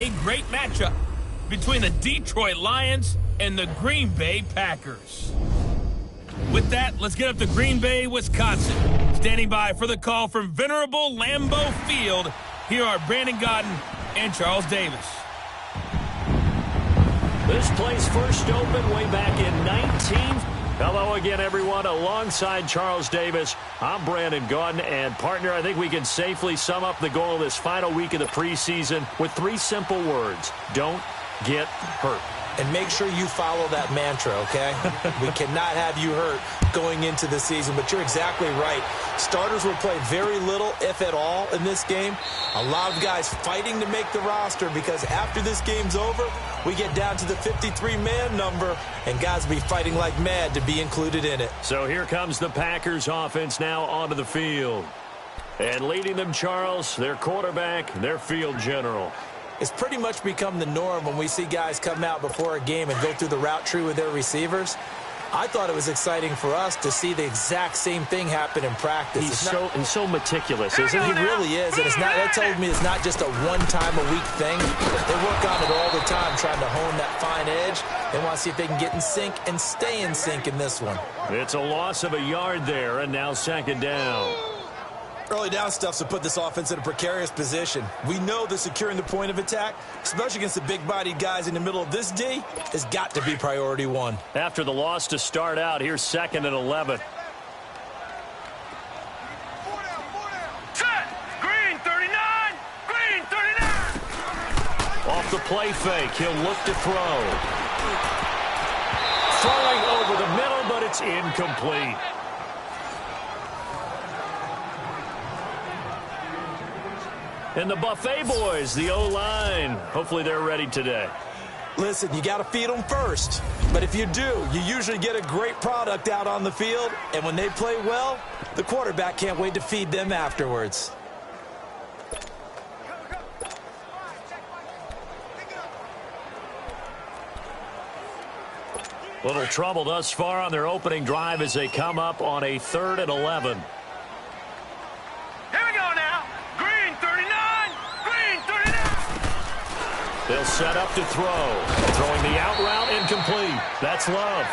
A great matchup between the Detroit Lions and the Green Bay Packers. With that, let's get up to Green Bay, Wisconsin. Standing by for the call from venerable Lambeau Field, here are Brandon Gaudin and Charles Davis. This place first opened way back in 19... Hello again, everyone. Alongside Charles Davis, I'm Brandon Gaudin. And, partner, I think we can safely sum up the goal of this final week of the preseason with 3 simple words. Don't get hurt. And make sure you follow that mantra, okay? We cannot have you hurt going into the season, but you're exactly right. Starters will play very little, if at all, in this game. A lot of guys fighting to make the roster because after this game's over, we get down to the 53-man number, and guys will be fighting like mad to be included in it. So here comes the Packers offense now onto the field. And leading them, Charles, their quarterback, their field general. It's pretty much become the norm when we see guys come out before a game and go through the route tree with their receivers. I thought it was exciting for us to see the exact same thing happen in practice. He's so meticulous, isn't he? He really is, and that tells me it's not just a one-time-a-week thing. They work on it all the time, trying to hone that fine edge. They want to see if they can get in sync and stay in sync in this one. It's a loss of a yard there, and now second down. Early down stuff to put this offense in a precarious position. We know that securing the point of attack, especially against the big-bodied guys in the middle of this D, has got to be priority one. After the loss to start out, here's 2nd and 11. Set! Green 39! Green 39! Off the play fake, he'll look to throw. Throwing over the middle, but it's incomplete. And the Buffet boys, the O-line, hopefully they're ready today. Listen, you got to feed them first. But if you do, you usually get a great product out on the field. And when they play well, the quarterback can't wait to feed them afterwards. Little trouble thus far on their opening drive as they come up on a 3rd and 11. They'll set up to throw. Throwing the out route, incomplete. That's Love.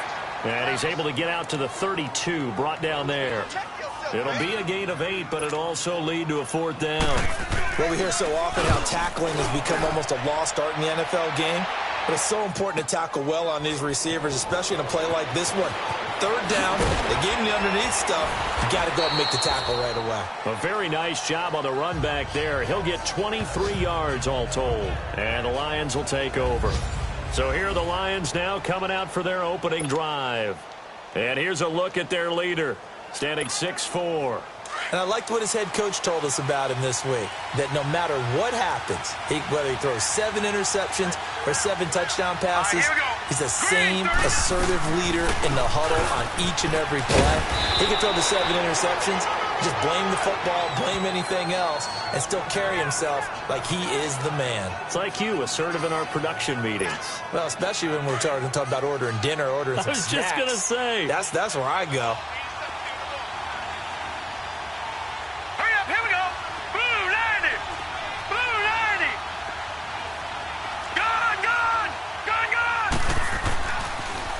And he's able to get out to the 32, brought down there. It'll be a gain of 8, but it'll also lead to a 4th down. Well, we hear so often how tackling has become almost a lost art in the NFL game. But it's so important to tackle well on these receivers, especially in a play like this one. 3rd down, they gave him the underneath stuff. You got to go and make the tackle right away. A very nice job on the run back there. He'll get 23 yards all told. And the Lions will take over. So here are the Lions now coming out for their opening drive. And here's a look at their leader, standing 6'4". And I liked what his head coach told us about him this week, that no matter what happens, whether he throws 7 interceptions or 7 touchdown passes, he's the same assertive leader in the huddle on each and every play. He can throw the 7 interceptions, just blame the football, blame anything else, and still carry himself like he is the man. It's like you, assertive in our production meetings. Well, especially when we're talking about ordering dinner, ordering some snacks. I was just going to say. That's where I go.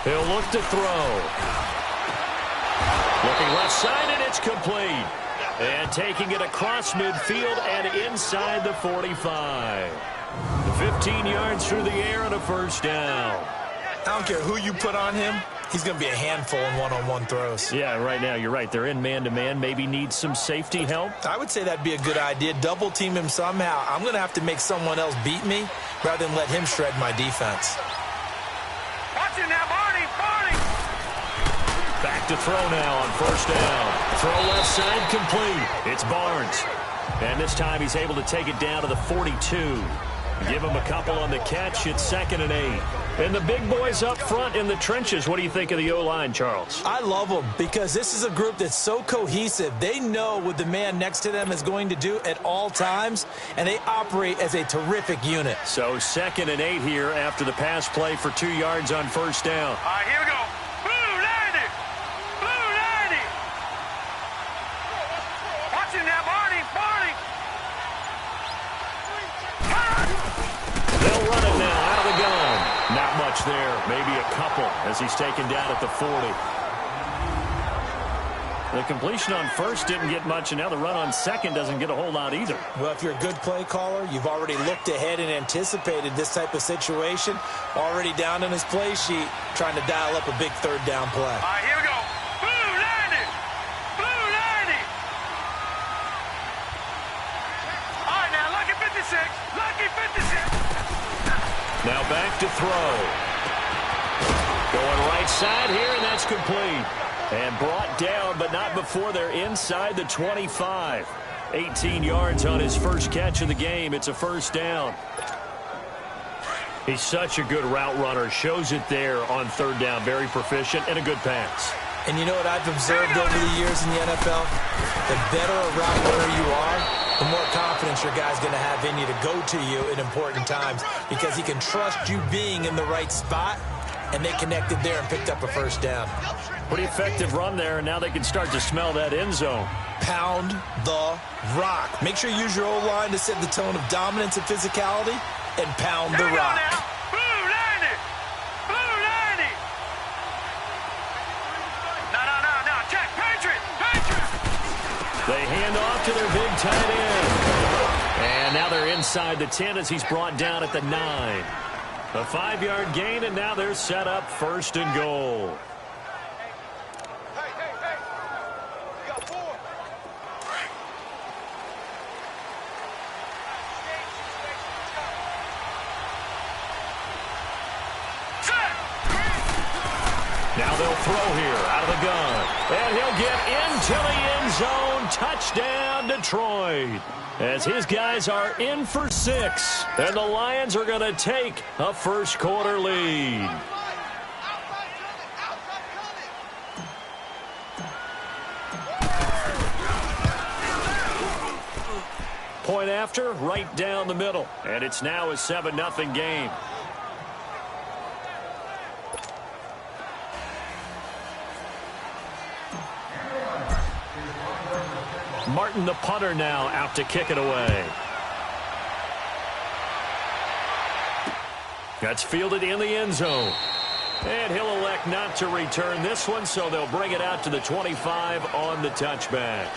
He'll look to throw. Looking left side, and it's complete. And taking it across midfield and inside the 45. 15 yards through the air and a 1st down. I don't care who you put on him. He's going to be a handful in one-on-one throws. Yeah, right now, you're right. They're in man-to-man. Maybe need some safety help. I would say that'd be a good idea. Double team him somehow. I'm going to have to make someone else beat me rather than let him shred my defense. Watch it now, Barney. Back to throw now on 1st down. Throw left side complete. It's Barnes. And this time he's able to take it down to the 42. Give him a couple on the catch. It's 2nd and 8. And the big boys up front in the trenches. What do you think of the O-line, Charles? I love them because this is a group that's so cohesive. They know what the man next to them is going to do at all times, and they operate as a terrific unit. So 2nd and 8 here after the pass play for 2 yards on 1st down. All right, here we go. Blue 90. Blue 90. Watch it now, Barney. catch there, maybe a couple, as he's taken down at the 40. The completion on first didn't get much, and now the run on second doesn't get a whole lot either. Well, if you're a good play caller, you've already looked ahead and anticipated this type of situation. Already down in his play sheet, trying to dial up a big third down play. All right, here we go. Blue 90. Blue 90. All right, now, lucky 56. Lucky 56. Now back to throw. Going right side here, and that's complete. And brought down, but not before they're inside the 25. 18 yards on his first catch of the game. It's a first down. He's such a good route runner. Shows it there on third down. Very proficient and a good pass. And you know what I've observed over the years in the NFL? The better a route runner you are, the more confidence your guy's going to have in you to go to you in important times, because he can trust you being in the right spot, and they connected there and picked up a first down. Pretty effective run there, and now they can start to smell that end zone. Pound the rock. Make sure you use your O-line to set the tone of dominance and physicality, and pound the rock. Blue 90. Blue 90. No. Check. Patriot. They hand off to their big tight end. And now they're inside the 10 as he's brought down at the 9. A 5-yard gain, and now they're set up first and goal. You got 4. Now they'll throw here out of the gun. And he'll get into the end zone. Touchdown, Detroit. As his guys are in for 6. And the Lions are going to take a first quarter lead. Point after, right down the middle. And it's now a 7-0 game. Martin, the punter, now out to kick it away. That's fielded in the end zone. And he'll elect not to return this one, so they'll bring it out to the 25 on the touchback.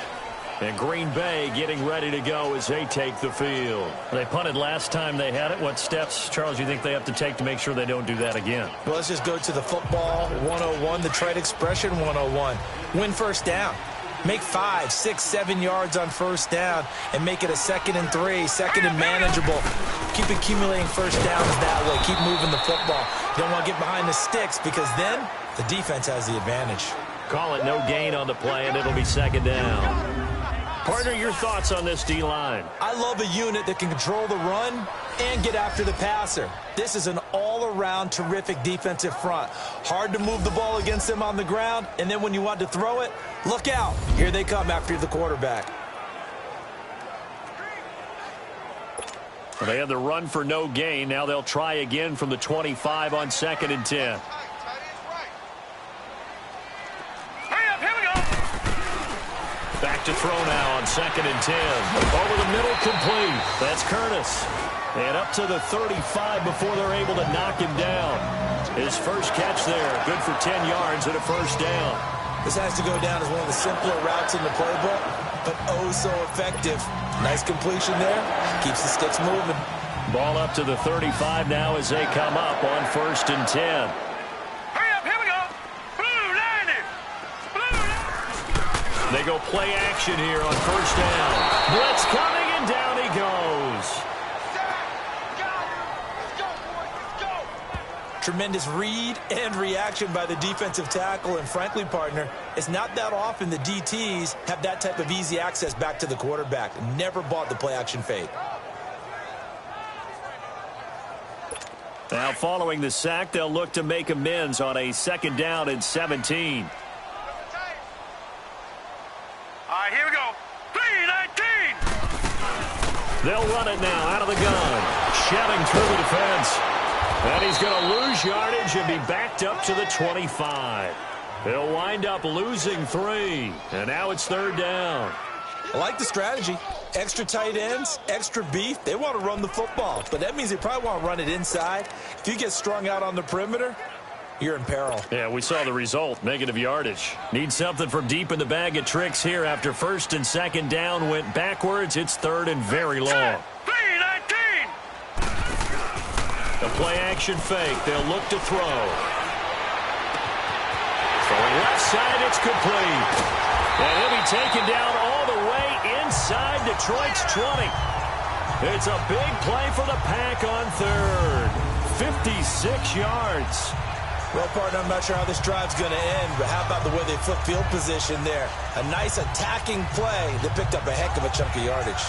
And Green Bay getting ready to go as they take the field. They punted last time they had it. What steps, Charles, do you think they have to take to make sure they don't do that again? Well, let's just go to the football 101, the trade expression 101. Win first down. Make 5, 6, 7 yards on first down and make it a 2nd and 3, 2nd and manageable. Keep accumulating first downs that way. Keep moving the football. You don't want to get behind the sticks, because then the defense has the advantage. Call it no gain on the play, and it'll be 2nd down. Partner, your thoughts on this D-line? I love a unit that can control the run and get after the passer. This is an all-around terrific defensive front. Hard to move the ball against them on the ground, and then when you want to throw it, look out. Here they come after the quarterback. Well, they had the run for no gain. Now they'll try again from the 25 on 2nd and 10. Back to throw now on 2nd and 10. Over the middle, complete. That's Curtis. And up to the 35 before they're able to knock him down. His first catch there, good for 10 yards and a first down. This has to go down as one of the simpler routes in the playbook, but oh so effective. Nice completion there. Keeps the sticks moving. Ball up to the 35 now as they come up on 1st and 10. They go play action here on first down. Blitz coming, and down he goes. Tremendous read and reaction by the defensive tackle. And frankly, partner, it's not that often the DTs have that type of easy access back to the quarterback. Never bought the play action fake. Now following the sack, they'll look to make amends on a 2nd down and 17. Here we go. 3-19. They'll run it now out of the gun. Shelling through the defense. And he's going to lose yardage and be backed up to the 25. They'll wind up losing 3. And now it's 3rd down. I like the strategy. Extra tight ends, extra beef, they want to run the football. But that means they probably want to run it inside. If you get strung out on the perimeter, you're in peril. Yeah, we saw the result, negative yardage. Need something from deep in the bag of tricks here after first and second down went backwards. It's third and very long. 3-19. The play-action fake. They'll look to throw. Throwing left side, it's complete. And he'll be taken down all the way inside Detroit's 20. It's a big play for the Pack on third. 56 yards. Well, partner, I'm not sure how this drive's going to end, but how about the way they flip field position there? A nice attacking play that picked up a heck of a chunk of yardage.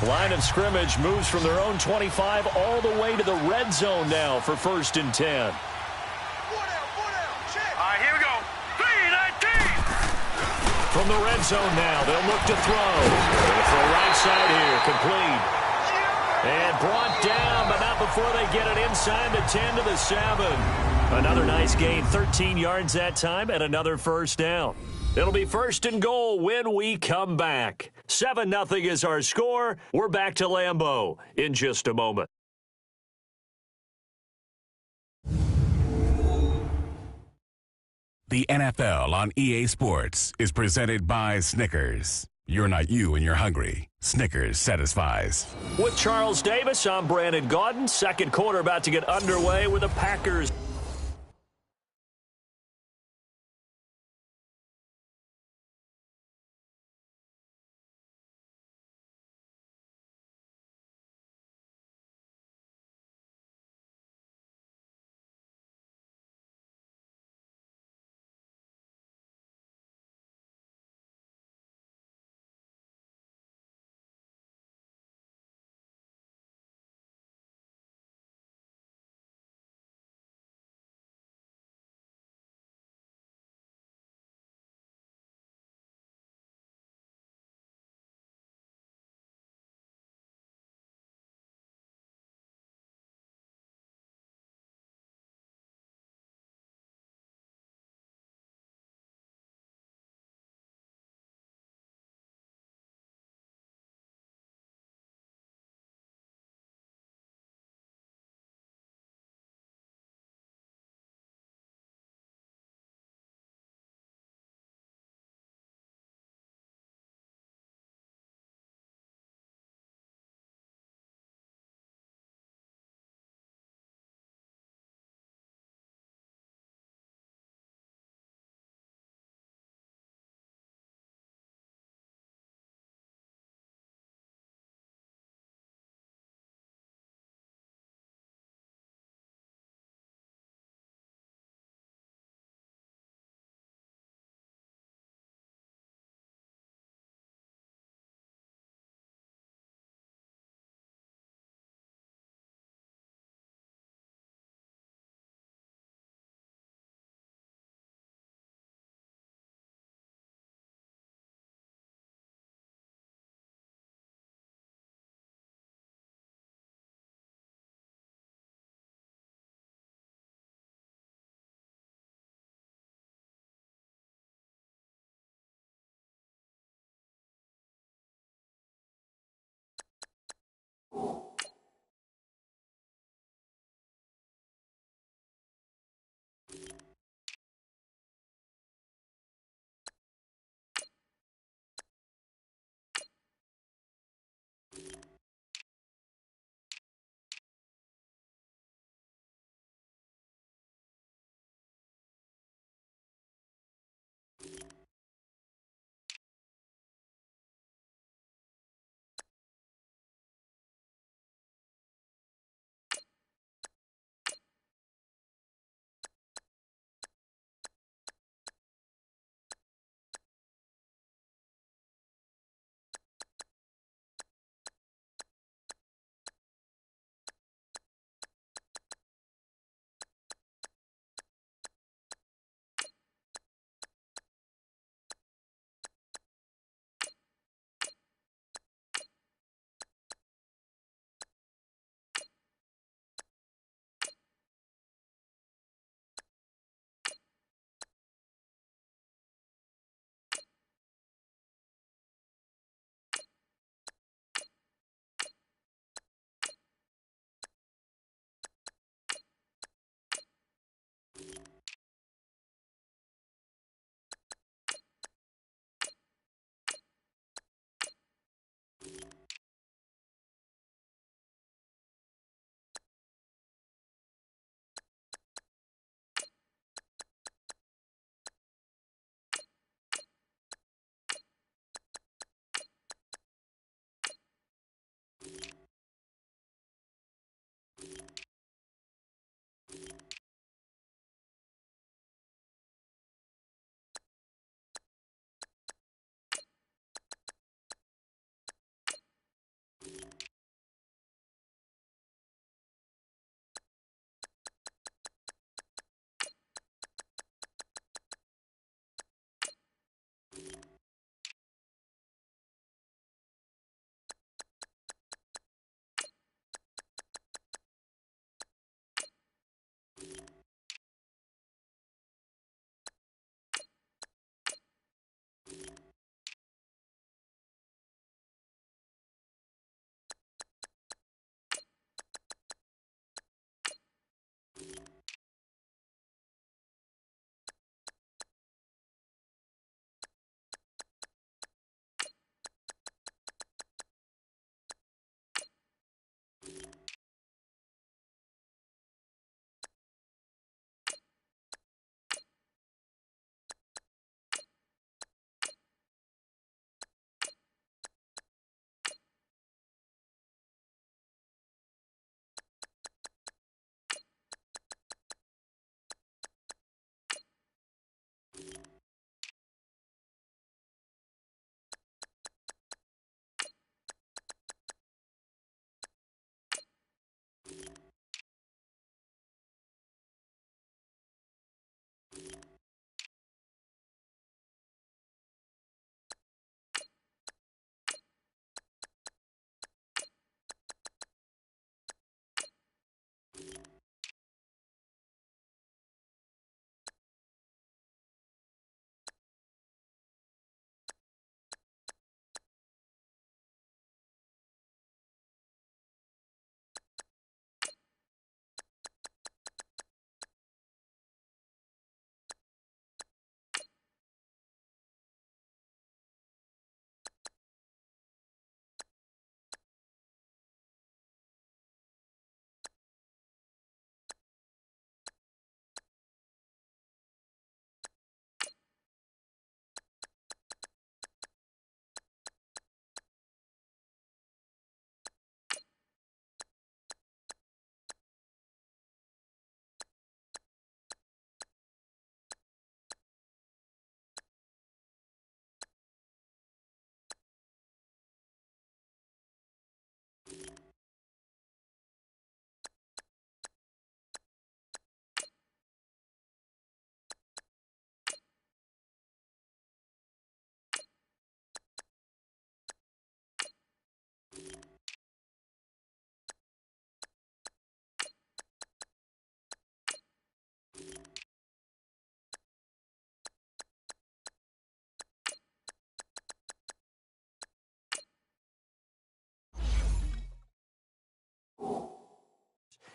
Line of scrimmage moves from their own 25 all the way to the red zone now for first and 10. All right, here we go. 3-19. From the red zone now, they'll look to throw. They'll throw right side here, complete. And brought down, but not before they get it inside the 10 to the 7. Another nice gain, 13 yards that time, and another first down. It'll be first and goal when we come back. 7-0 is our score. We're back to Lambeau in just a moment. The NFL on EA Sports is presented by Snickers. You're not you when you're hungry. Snickers satisfies. With Charles Davis, I'm Brandon Gaudin. Second quarter about to get underway with the Packers.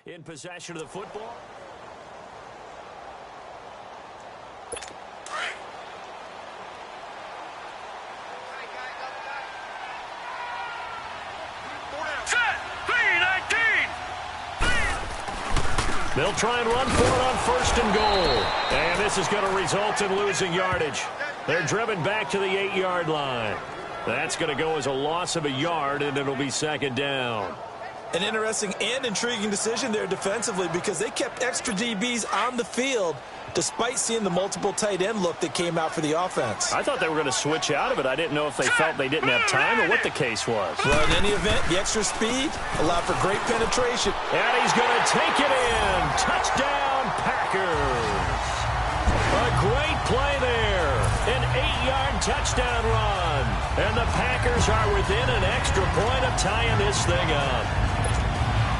in possession of the football. They'll try and run for it on 1st and goal. And this is going to result in losing yardage. They're driven back to the 8-yard line. That's going to go as a loss of a yard, and it'll be 2nd down. An interesting and intriguing decision there defensively because they kept extra DBs on the field despite seeing the multiple tight end look that came out for the offense. I thought they were going to switch out of it. I didn't know if they felt they didn't have time or what the case was. Well, in any event, the extra speed allowed for great penetration. And he's going to take it in. Touchdown, Packers. A great play there. An 8-yard touchdown run. And the Packers are within an extra point of tying this thing up.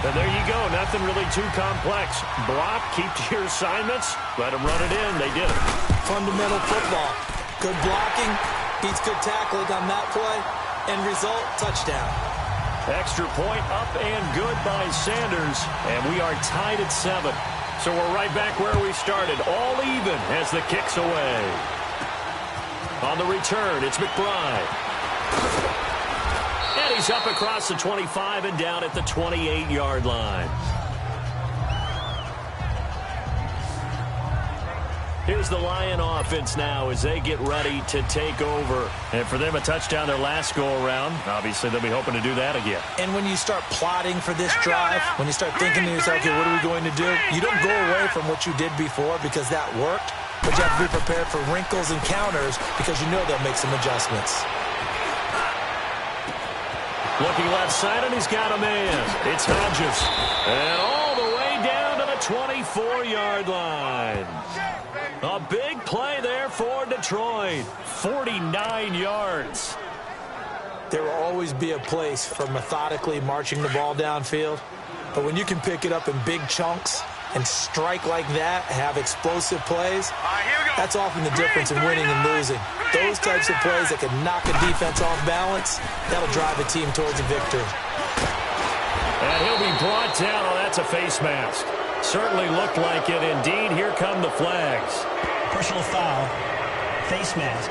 And there you go. Nothing really too complex. Block, keep to your assignments, let them run it in. They did it. Fundamental football. Good blocking, beats good tackling on that play. End result, touchdown. Extra point up and good by Sanders. And we are tied at 7. So we're right back where we started. All even as the kick's away. On the return, it's McBride. And he's up across the 25 and down at the 28-yard line. Here's the Lion offense now as they get ready to take over. And for them, a touchdown their last go-around. Obviously, they'll be hoping to do that again. And when you start plotting for this drive, when you start thinking to yourself, okay, what are we going to do? You don't go away from what you did before because that worked. But you have to be prepared for wrinkles and counters because you know they'll make some adjustments. Looking left side, and he's got a man. It's Hodges. And all the way down to the 24-yard line. A big play there for Detroit. 49 yards. There will always be a place for methodically marching the ball downfield. But when you can pick it up in big chunks and strike like that, have explosive plays, that's often the difference in winning and losing. Those types of plays that can knock a defense off balance, that'll drive a team towards a victory. And he'll be brought down. Oh, that's a face mask. Certainly looked like it. Indeed, here come the flags. Personal foul, face mask,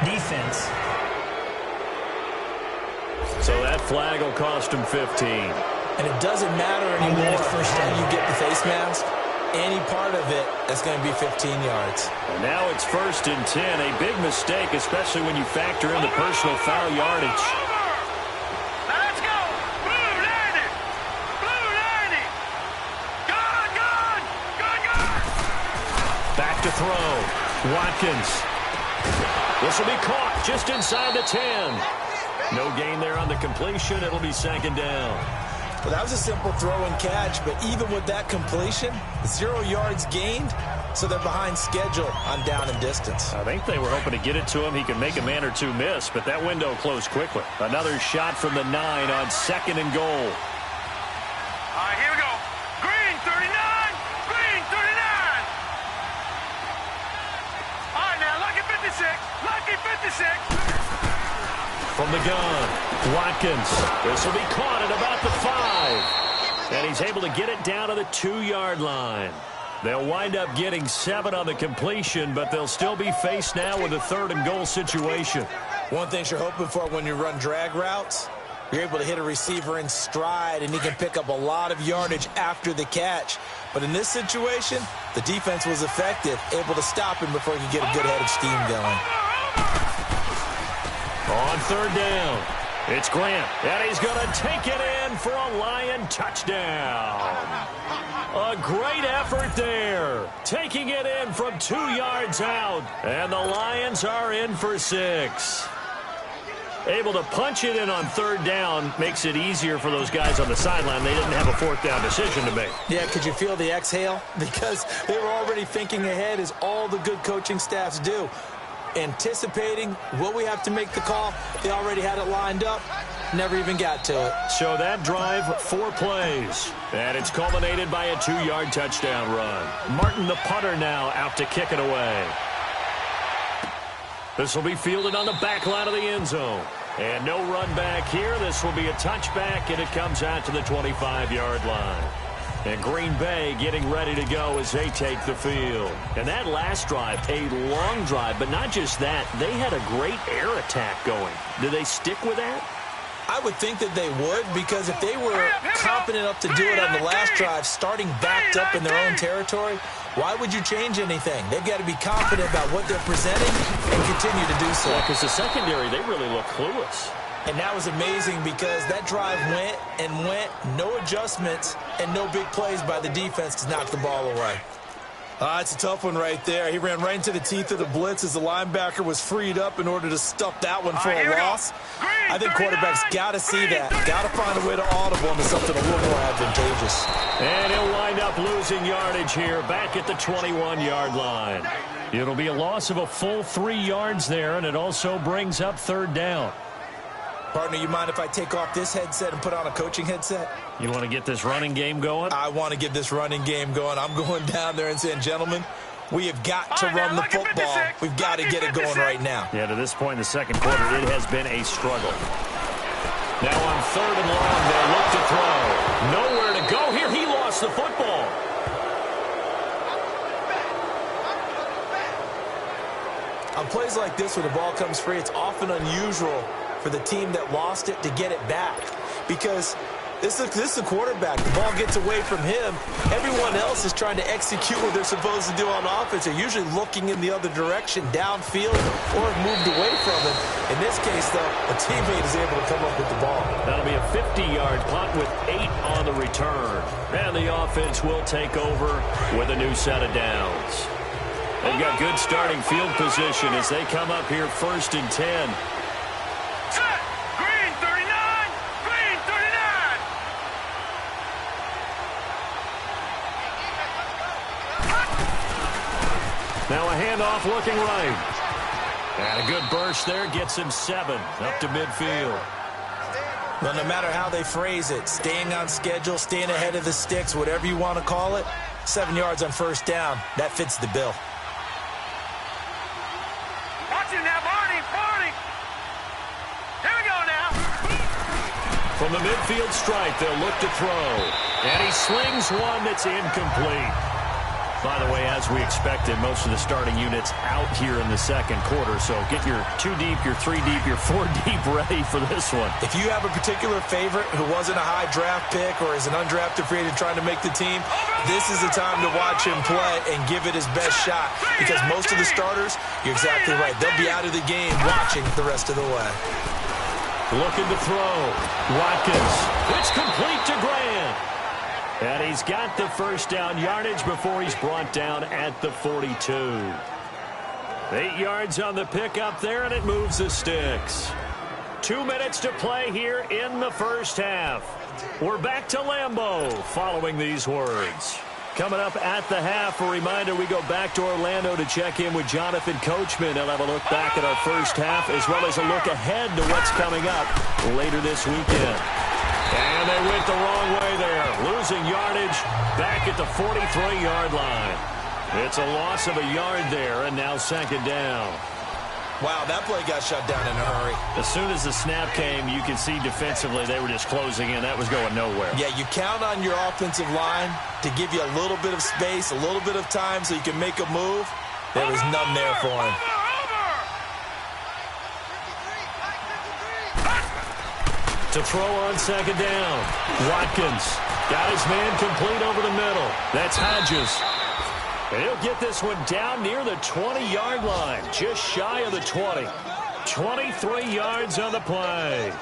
defense. So that flag will cost him 15. And it doesn't matter anymore how you get the face mask. Any part of it, that's going to be 15 yards. And now it's 1st and 10. A big mistake, especially when you factor in the personal foul yardage. Let's go! Blue 90! Blue 90! Gone, gone! Gone, gone! Back to throw. Watkins. This will be caught just inside the 10. No gain there on the completion. It'll be 2nd down. Well, that was a simple throw and catch, but even with that completion, 0 yards gained, so they're behind schedule on down and distance. I think they were hoping to get it to him. He could make a man or two miss, but that window closed quickly. Another shot from the 9 on 2nd and goal. All right, here we go. Green 39! Green 39! All right, now, lucky 56. Lucky 56. From the gun, Watkins. This will be caught at about the 5. And he's able to get it down to the 2-yard line. They'll wind up getting 7 on the completion, but they'll still be faced now with a 3rd and goal situation. One thing you're hoping for when you run drag routes, you're able to hit a receiver in stride, and he can pick up a lot of yardage after the catch. But in this situation, the defense was effective, able to stop him before he could get a good head of steam going. On 3rd down, it's Grant, and he's going to take it in for a Lion touchdown. A great effort there, taking it in from 2 yards out, and the Lions are in for 6. Able to punch it in on 3rd down makes it easier for those guys on the sideline. They didn't have a 4th down decision to make. Yeah, could you feel the exhale? Because they were already thinking ahead, as all the good coaching staffs do. Anticipating, will we have to make the call? They already had it lined up, never even got to it. So that drive, 4 plays, and it's culminated by a 2-yard touchdown run. Martin, the punter, now out to kick it away. This will be fielded on the back line of the end zone. And no run back here. This will be a touchback, and it comes out to the 25-yard line. And Green Bay getting ready to go as they take the field. And that last drive, a long drive, but not just that. They had a great air attack going. Do they stick with that? I would think that they would, because if they were confident enough to do it on the last drive, starting backed up in their own territory, why would you change anything? They've got to be confident about what they're presenting and continue to do so. Because the secondary, they really look clueless. And that was amazing because that drive went and went, no adjustments and no big plays by the defense to knock the ball away. It's a tough one right there. He ran right into the teeth of the blitz as the linebacker was freed up in order to stuff that one for a loss. I think quarterbacks got to see that. Got to find a way to audible into something a little more advantageous. And he'll wind up losing yardage here back at the 21-yard line. It'll be a loss of a full 3 yards there, and it also brings up 3rd down. Partner, you mind if I take off this headset and put on a coaching headset? You want to get this running game going? I want to get this running game going. I'm going down there and saying, gentlemen, we have got to run the football. We've got to get it going right now. Yeah, to this point in the second quarter, it has been a struggle. Now on 3rd and long, they'll look to throw. Nowhere to go here. He lost the football. On plays like this where the ball comes free, it's often unusual for the team that lost it to get it back, because this is a quarterback. The ball gets away from him. Everyone else is trying to execute what they're supposed to do on offense. They're usually looking in the other direction, downfield, or have moved away from him. In this case, though, a teammate is able to come up with the ball. That'll be a 50-yard punt with 8 on the return. And the offense will take over with a new set of downs. They've got good starting field position as they come up here 1st and 10. Green 39! Green 39! Now a handoff looking right. And a good burst there gets him 7 up to midfield. Well, no matter how they phrase it, staying on schedule, staying ahead of the sticks, whatever you want to call it, 7 yards on 1st down, that fits the bill. Watching now, Barney! Here we go now! From the midfield stripe, they'll look to throw. And he slings one that's incomplete. By the way, as we expected, most of the starting units out here in the second quarter. So get your 2 deep, your 3 deep, your 4 deep ready for this one. If you have a particular favorite who wasn't a high draft pick or is an undrafted free agent trying to make the team, this is the time to watch him play and give it his best shot. Because most of the starters, you're exactly right, they'll be out of the game watching the rest of the way. Looking to throw. Watkins. It's complete to Grant. And he's got the 1st down yardage before he's brought down at the 42. 8 yards on the pickup there, and it moves the sticks. 2 minutes to play here in the 1st half. We're back to Lambeau following these words. Coming up at the half, a reminder, we go back to Orlando to check in with Jonathan Coachman. He'll have a look back at our 1st half as well as a look ahead to what's coming up later this weekend. And they went the wrong way there, losing yardage back at the 43-yard line. It's a loss of a yard there, and now 2nd down. Wow, that play got shut down in a hurry. As soon as the snap came, you could see defensively they were just closing in. That was going nowhere. Yeah, you count on your offensive line to give you a little bit of space, a little bit of time so you can make a move. There was none there for him. To throw on 2nd down. Watkins got his man complete over the middle. That's Hodges. And he'll get this one down near the 20-yard line, just shy of the 20. 23 yards on the play.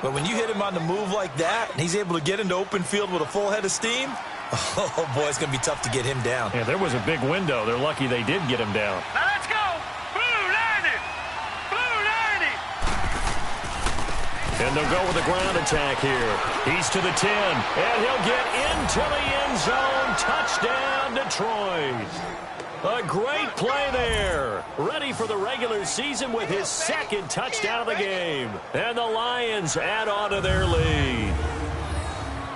But when you hit him on the move like that, and he's able to get into open field with a full head of steam, oh, boy, it's going to be tough to get him down. Yeah, there was a big window. They're lucky they did get him down. Now let's go! Blue 90! Blue 90! And they'll go with a ground attack here. He's to the 10, and he'll get into the end zone. Touchdown, Detroit. A great play there. Ready for the regular season with his 2nd touchdown of the game. And the Lions add on to their lead.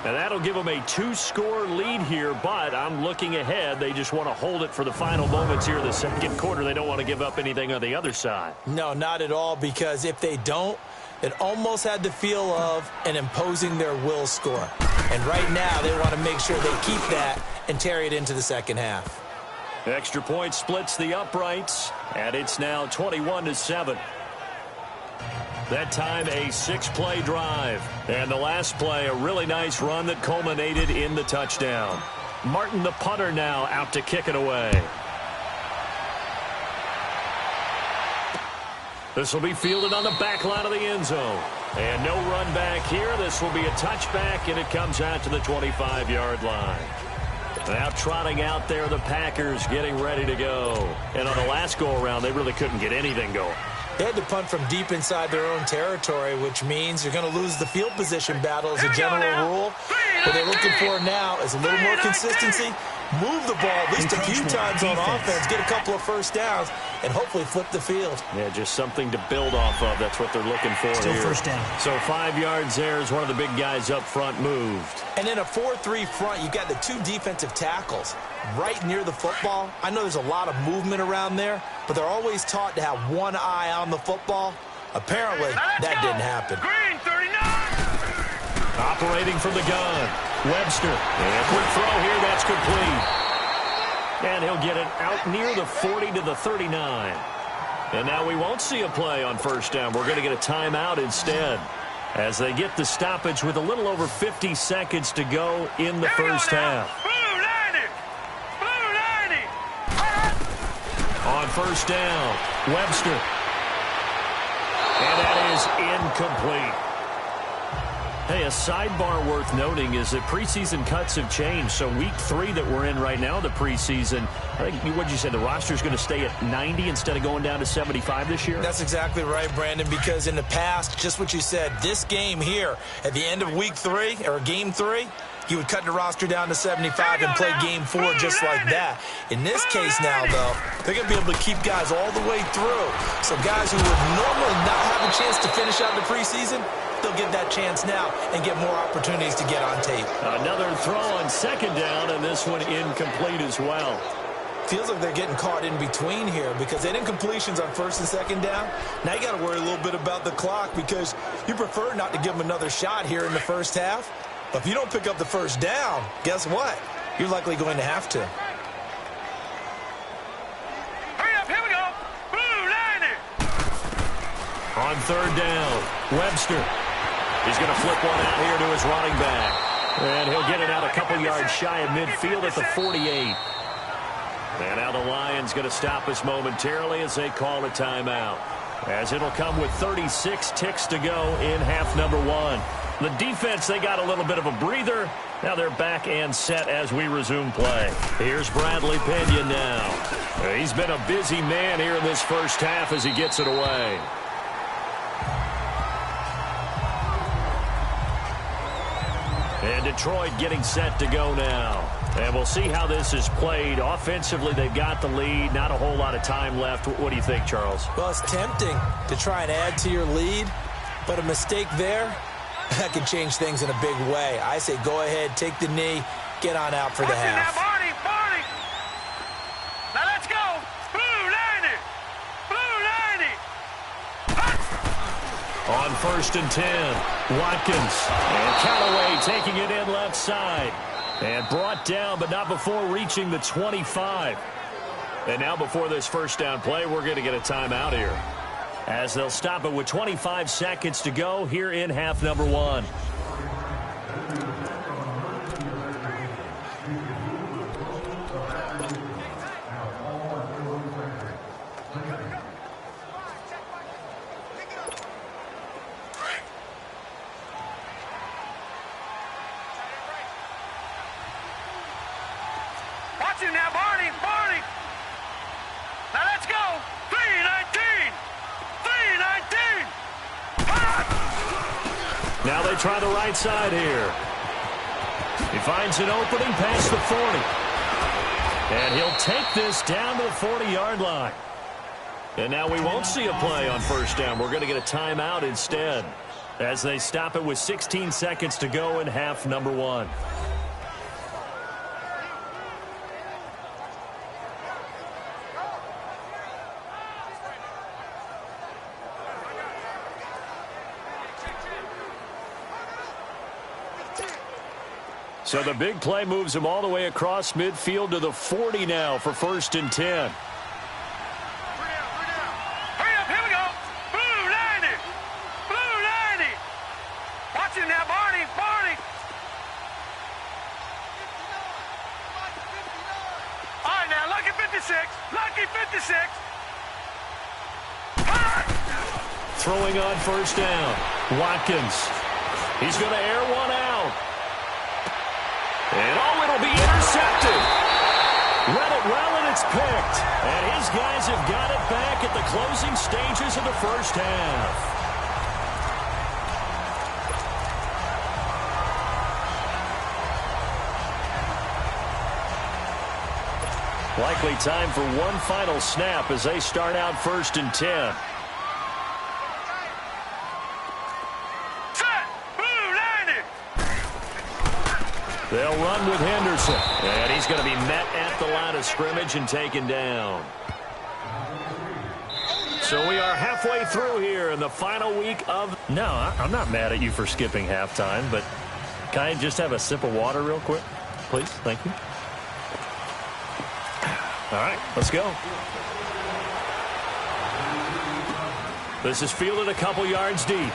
And that'll give them a 2-score lead here, but I'm looking ahead. They just want to hold it for the final moments here in the second quarter. They don't want to give up anything on the other side. No, not at all, because if they don't, it almost had the feel of an imposing their will score. And right now, they want to make sure they keep that and carry it into the second half. Extra point splits the uprights, and it's now 21-7. That time, a 6-play drive. And the last play, a really nice run that culminated in the touchdown. Martin, the punter, now out to kick it away. This will be fielded on the back line of the end zone. And no run back here. This will be a touchback, and it comes out to the 25-yard line. Now trotting out there, the Packers getting ready to go. And on the last go-around, they really couldn't get anything going. They had to punt from deep inside their own territory, which means you're going to lose the field position battle as a general rule. What they're looking for now is a little more consistency, move the ball at least a few times on offense, get a couple of first downs, and hopefully flip the field. Yeah, just something to build off of. That's what they're looking for Still here. First down. So 5 yards there as one of the big guys up front moved. And in a 4-3 front, you've got the 2 defensive tackles right near the football. I know there's a lot of movement around there, but they're always taught to have one eye on the football. Apparently, that didn't happen. Green 39. Operating from the gun, Webster. And a quick throw here, that's complete. And he'll get it out near the 40 to the 39. And now we won't see a play on first down. We're going to get a timeout instead, as they get the stoppage with a little over 50 seconds to go in the first half. Blue 90. Blue 90. On first down, Webster. And that is incomplete. Hey, a sidebar worth noting is that preseason cuts have changed. So week 3 that we're in right now, the preseason, I think, what did you say, the roster's going to stay at 90 instead of going down to 75 this year? That's exactly right, Brandon, because in the past, just what you said, this game here, at the end of week 3, or game 3, you would cut the roster down to 75 and play game 4 just like that. In this case now, though, they're going to be able to keep guys all the way through. So guys who would normally not have a chance to finish out the preseason, they'll get that chance now and get more opportunities to get on tape. Another throw on second down, and this one incomplete as well. Feels like they're getting caught in between here because they didn't completions on first and second down. Now you got to worry a little bit about the clock because you prefer not to give them another shot here in the first half. But if you don't pick up the first down, guess what? You're likely going to have to. Hurry up, here we go. Blue 90. On third down, Webster. He's going to flip one out here to his running back. And he'll get it out a couple yards shy of midfield at the 48. And now the Lions going to stop us momentarily as they call a timeout. As it'll come with 36 ticks to go in half number 1. The defense, they got a little bit of a breather. Now they're back and set as we resume play. Here's Bradley Pinion now. He's been a busy man here in this first half as he gets it away. And Detroit getting set to go now. And we'll see how this is played. Offensively, they've got the lead. Not a whole lot of time left. What do you think, Charles? Well, it's tempting to try and add to your lead, but a mistake there, that can change things in a big way. I say go ahead, take the knee, get on out for the half. Now, Barney. Now let's go. Blue 90. Blue 90. On first and 10, Watkins. And Callaway taking it in left side. And brought down, but not before reaching the 25. And now before this first down play, we're going to get a timeout here, as they'll stop it with 25 seconds to go here in half number 1. Watch him now, Barney. Now let's go. 319. 319. Now they try the right side here. He finds an opening past the 40. And he'll take this down to the 40-yard line. And now we won't see a play on first down. We're going to get a timeout instead, as they stop it with 16 seconds to go in half number 1. So the big play moves him all the way across midfield to the 40 now for 1st and 10. Hurry up, here we go. Blue 90. Blue 90. Watch him now, Barney. Barney. All right, now, Lucky 56. Lucky 56. Throwing on 1st down. Watkins. He's going to air one out. And, oh, it'll be intercepted. Read it well, and it's picked. And his guys have got it back at the closing stages of the 1st half. Likely time for one final snap as they start out 1st and 10. They'll run with Henderson. And he's going to be met at the line of scrimmage and taken down. So we are halfway through here in the final week of... No, I'm not mad at you for skipping halftime, but can I just have a sip of water real quick? Please, thank you. All right, let's go. This is fielded a couple yards deep.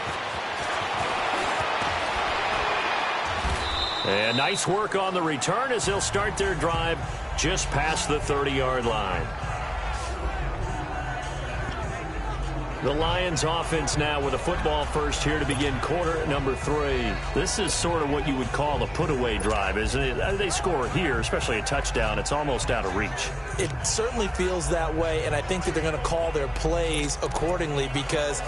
And nice work on the return as they'll start their drive just past the 30-yard line. The Lions offense now with a football first here to begin quarter number 3. This is sort of what you would call a put-away drive, isn't it? They score here, especially a touchdown. It's almost out of reach. It certainly feels that way, and I think that they're going to call their plays accordingly because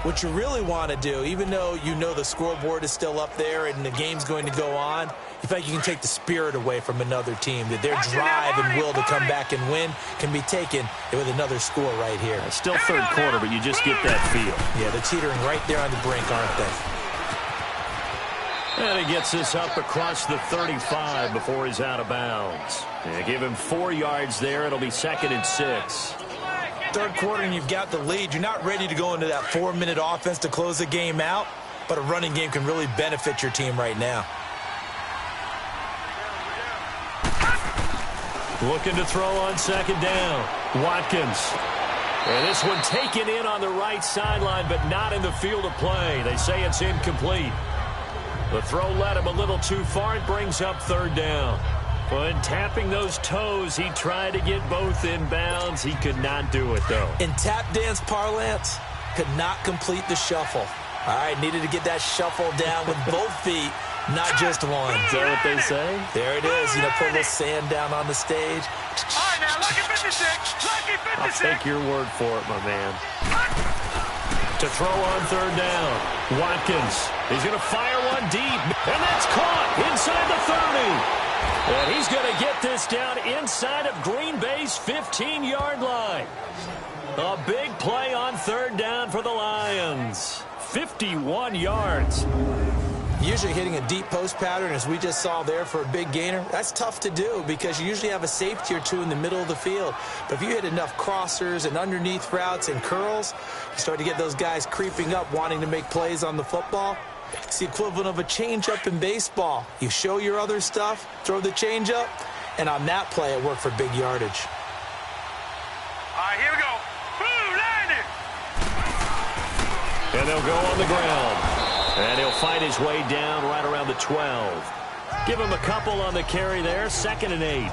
what you really want to do, even though you know the scoreboard is still up there and the game's going to go on, you feel like you can take the spirit away from another team, that their drive and will to come back and win can be taken with another score right here. It's still third quarter, but you just get that feel. Yeah, they're teetering right there on the brink, aren't they? And he gets this up across the 35 before he's out of bounds. Yeah, give him 4 yards there. It'll be 2nd and 6. Third quarter and you've got the lead. You're not ready to go into that 4-minute offense to close the game out, but a running game can really benefit your team right now. Looking to throw on 2nd down. Watkins. And this one taken in on the right sideline, but not in the field of play. They say it's incomplete. The throw led him a little too far. It brings up 3rd down. When tapping those toes, he tried to get both in bounds. He could not do it, though. In tap dance parlance, could not complete the shuffle. All right, needed to get that shuffle down with both feet, not just one. Is that what they say? There it is. You know, put a little sand down on the stage. All right, now, Lucky 56. Lucky 56. I'll take your word for it, my man. To throw on 3rd down. Watkins. He's going to fire one deep. And that's caught inside the 30. And he's going to get this down inside of Green Bay's 15-yard line. A big play on 3rd down for the Lions. 51 yards. Usually hitting a deep post pattern, as we just saw there for a big gainer, that's tough to do because you usually have a safety or two in the middle of the field. But if you hit enough crossers and underneath routes and curls, you start to get those guys creeping up wanting to make plays on the football. It's the equivalent of a changeup in baseball. You show your other stuff, throw the changeup, and on that play, it worked for big yardage. All right, here we go. Blue 90. And they'll go on the ground. And he'll fight his way down right around the 12. Give him a couple on the carry there. 2nd and 8.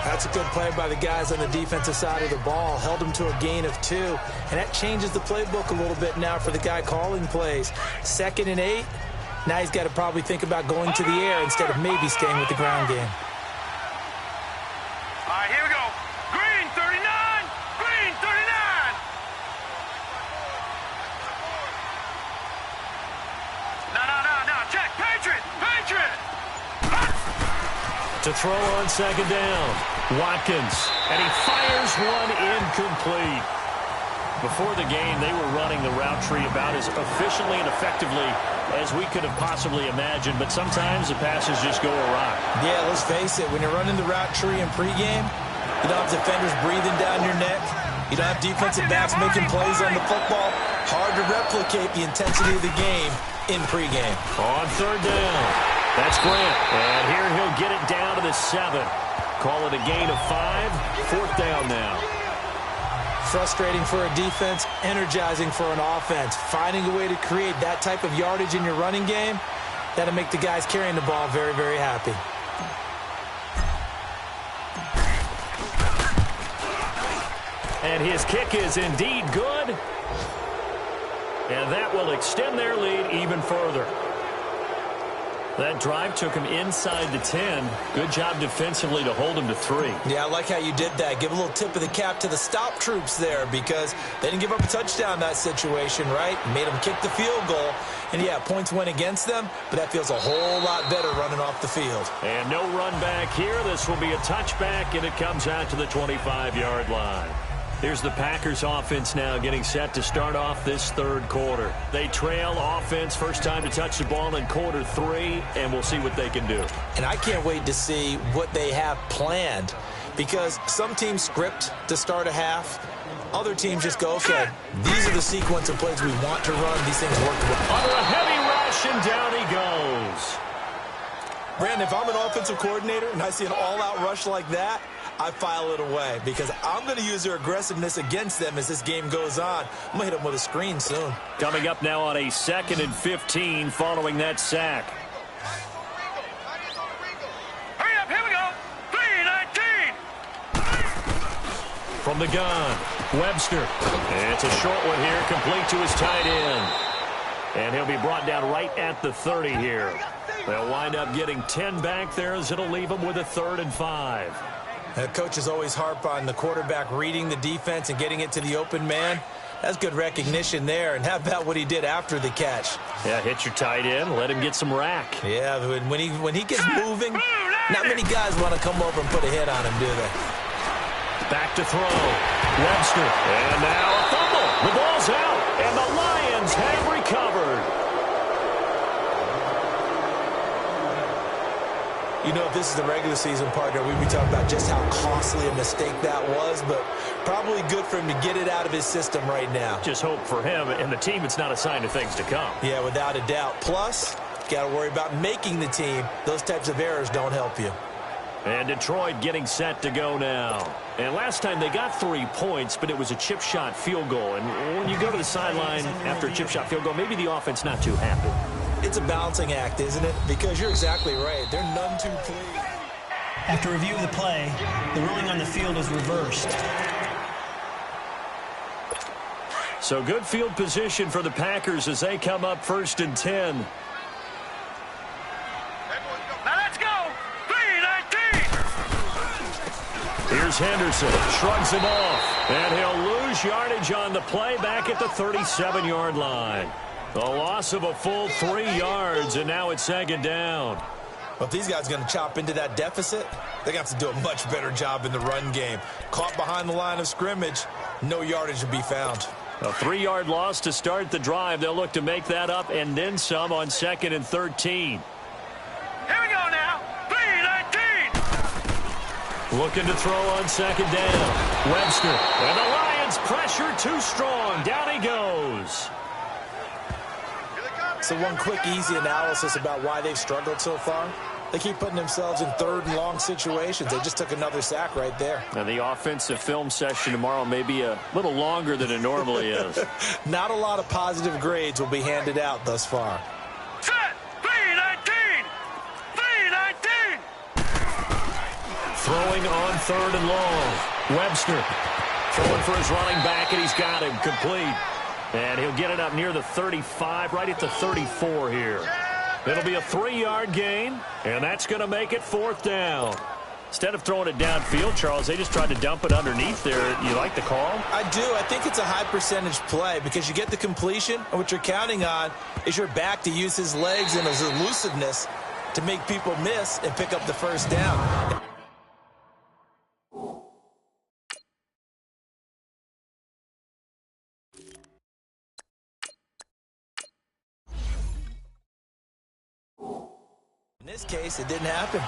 That's a good play by the guys on the defensive side of the ball. Held him to a gain of 2. And that changes the playbook a little bit now for the guy calling plays. 2nd and 8. Now he's got to probably think about going to the air instead of maybe staying with the ground game. All right, here we go. Green 39. Green 39. No. Check. Patriot. Patriot. To throw on 2nd down. Watkins. And he fires one incomplete. Before the game, they were running the route tree about as efficiently and effectively as we could have possibly imagined, but sometimes the passes just go awry. Yeah, let's face it. When you're running the route tree in pregame, you don't have defenders breathing down your neck. You don't have defensive backs making plays on the football. Hard to replicate the intensity of the game in pregame. On 3rd down. That's Grant. And here he'll get it down to the 7. Call it a gain of 5. 4th down now. Frustrating for a defense, energizing for an offense. Finding a way to create that type of yardage in your running game, that'll make the guys carrying the ball very, very happy. And his kick is indeed good. And that will extend their lead even further. That drive took him inside the 10. Good job defensively to hold him to 3. Yeah, I like how you did that. Give a little tip of the cap to the stop troops there because they didn't give up a touchdown in that situation, right? Made them kick the field goal. And, yeah, points went against them, but that feels a whole lot better running off the field. And no run back here. This will be a touchback, and it comes out to the 25-yard line. Here's the Packers offense now getting set to start off this 3rd quarter. They trail offense, first time to touch the ball in quarter 3, and we'll see what they can do. And I can't wait to see what they have planned because some teams script to start a half. Other teams just go, okay, these are the sequence of plays we want to run. These things work. Under a heavy rush, and down he goes. Brandon, if I'm an offensive coordinator and I see an all-out rush like that, I file it away because I'm going to use their aggressiveness against them as this game goes on. I'm going to hit them with a screen soon. Coming up now on a 2nd and 15 following that sack. Hurry up, here we go. 3-19. From the gun, Webster. And it's a short one here, complete to his tight end. And he'll be brought down right at the 30 here. They'll wind up getting 10 back there as it'll leave them with a 3rd and 5. Coaches always harp on the quarterback reading the defense and getting it to the open man. That's good recognition there. And how about what he did after the catch? Yeah, hit your tight end, let him get some rack. Yeah, when he gets moving, not many guys want to come over and put a hit on him, do they? Back to throw. Webster. And now a fumble. The ball's out, and the Lions have recovered. You know, if this is the regular season, partner, we'd be talking about just how costly a mistake that was, but probably good for him to get it out of his system right now. Just hope for him and the team it's not a sign of things to come. Yeah, without a doubt. Plus, got to worry about making the team. Those types of errors don't help you. And Detroit getting set to go now. And last time they got 3 points, but it was a chip shot field goal. And when you go to the sideline after a chip shot field goal, maybe the offense not too happy. It's a balancing act, isn't it? Because you're exactly right. They're none too pleased. After review of the play, the ruling on the field is reversed. So good field position for the Packers as they come up 1st and 10. Now let's go. 3-19. Here's Henderson. Shrugs him off. And he'll lose yardage on the play back at the 37-yard line. A loss of a full 3 yards, and now it's 2nd down. Well, if these guys are going to chop into that deficit, they're going to have to do a much better job in the run game. Caught behind the line of scrimmage, no yardage to be found. A 3-yard loss to start the drive. They'll look to make that up and then some on 2nd and 13. Here we go now. 3-19. Looking to throw on 2nd down. Webster. And the Lions pressure too strong. Down he goes. So one quick, easy analysis about why they've struggled so far. They keep putting themselves in 3rd and long situations. They just took another sack right there. Now the offensive film session tomorrow may be a little longer than it normally is. Not a lot of positive grades will be handed out thus far. Set. 3-19. 3-19. Throwing on 3rd and long. Webster throwing for his running back, and he's got him complete. And he'll get it up near the 35, right at the 34 here. It'll be a 3-yard gain, and that's going to make it 4th down. Instead of throwing it downfield, Charles, they just tried to dump it underneath there. You like the call? I do. I think it's a high percentage play because you get the completion, and what you're counting on is your back to use his legs and his elusiveness to make people miss and pick up the 1st down. In this case, it didn't happen.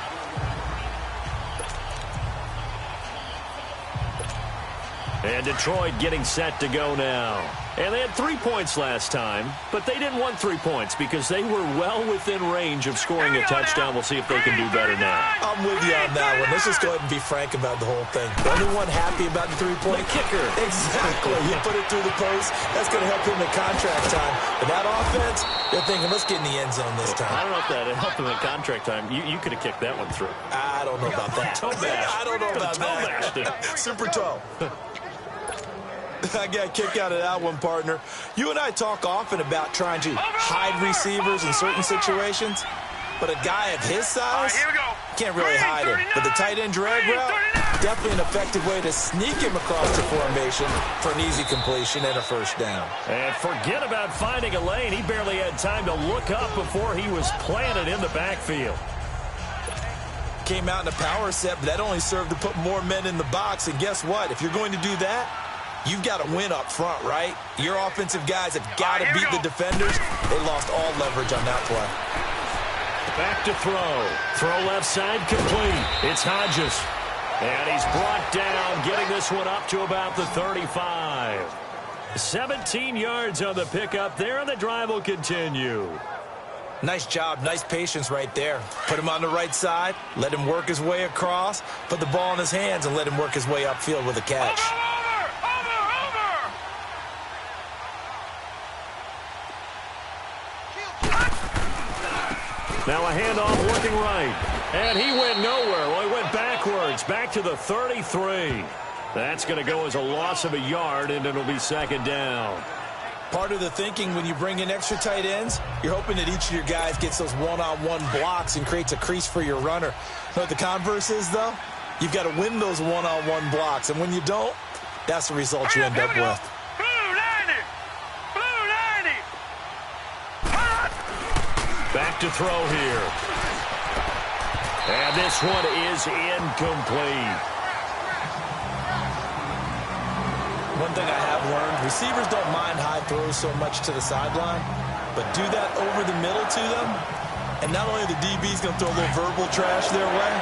And Detroit getting set to go now. And they had 3 points last time, but they didn't want 3 points because they were well within range of scoring a touchdown. We'll see if they can do better now. I'm with you on that one. Let's just go ahead and be frank about the whole thing. The only one happy about the three-point kicker. Exactly. You put it through the post. That's going to help him in contract time. But that offense, they're thinking, let's get in the end zone this time. I don't know if that helped him in contract time. You could have kicked that one through. I don't know about that. Toe bash. I don't know about that. Super toe. I got a kick out of that one, partner. You and I talk often about trying to hide receivers in certain situations, but a guy of his size can't really hide him. But the tight end drag route, definitely an effective way to sneak him across the formation for an easy completion and a first down. And forget about finding a lane. He barely had time to look up before he was planted in the backfield. Came out in a power set, but that only served to put more men in the box. And guess what? If you're going to do that, you've got to win up front, right? Your offensive guys have got to beat the defenders. They lost all leverage on that play. Back to throw. Throw left side complete. It's Hodges. And he's brought down, getting this one up to about the 35. 17 yards on the pickup there, and the drive will continue. Nice job, nice patience right there. Put him on the right side, let him work his way across, put the ball in his hands, and let him work his way upfield with a catch. Now a handoff working right. And he went nowhere. Well, he went backwards, back to the 33. That's going to go as a loss of a yard, and it'll be second down. Part of the thinking when you bring in extra tight ends, you're hoping that each of your guys gets those one-on-one blocks and creates a crease for your runner. You know what the converse is, though? You've got to win those one-on-one blocks, and when you don't, that's the result you end up with. Back to throw here. And this one is incomplete. One thing I have learned, receivers don't mind high throws so much to the sideline, but do that over the middle to them, and not only the DB's going to throw a little verbal trash their way,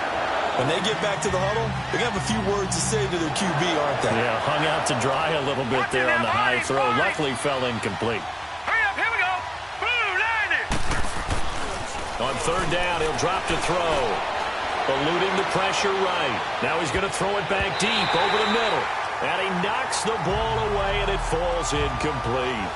when they get back to the huddle, they're going to have a few words to say to their QB, aren't they? Yeah, hung out to dry a little bit there on the high throw. Luckily fell incomplete. On third down, he'll drop to throw. Eluding the pressure right. Now he's going to throw it back deep over the middle. And he knocks the ball away, and it falls incomplete.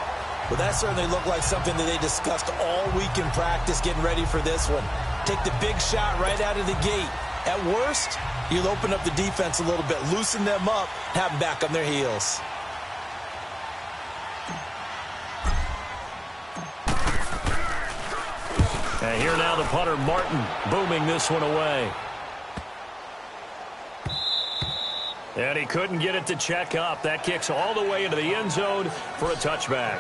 Well, that certainly looked like something that they discussed all week in practice getting ready for this one. Take the big shot right out of the gate. At worst, you'll open up the defense a little bit, loosen them up, have them back on their heels. And here now the punter, Martin, booming this one away. And he couldn't get it to check up. That kicks all the way into the end zone for a touchback.